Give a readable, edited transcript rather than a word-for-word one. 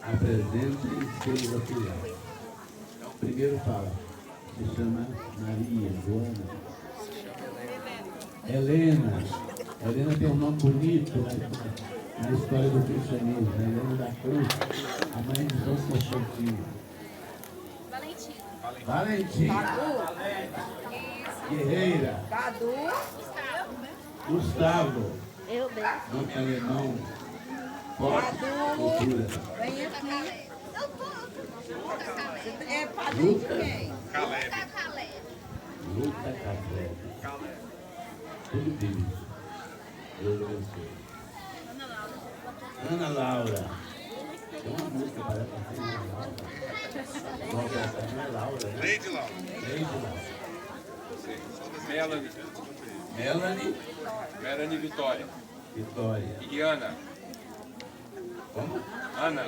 Apresente seus auxiliares. Primeiro fala, se chama Maria, Joana. Helena. Helena tem um nome bonito na história do cristianismo. Helena da Cruz, a mãe de São Constantino. Valentim. Guerreira. Gustavo. Eu mesmo. Nome alemão. Forte. Cultura. Vem aqui. É padrinho de Lucas. quem? Luta Café. Tudo bem. Deus abençoe. Ana Laura. Tem uma música para ela. Ana Laura. Qual que é essa? Não é Laura, né? Leide Laura. Leide Laura. Melanie. Melanie. Melanie Vitória. Vitória. E Ana. Como? Ana.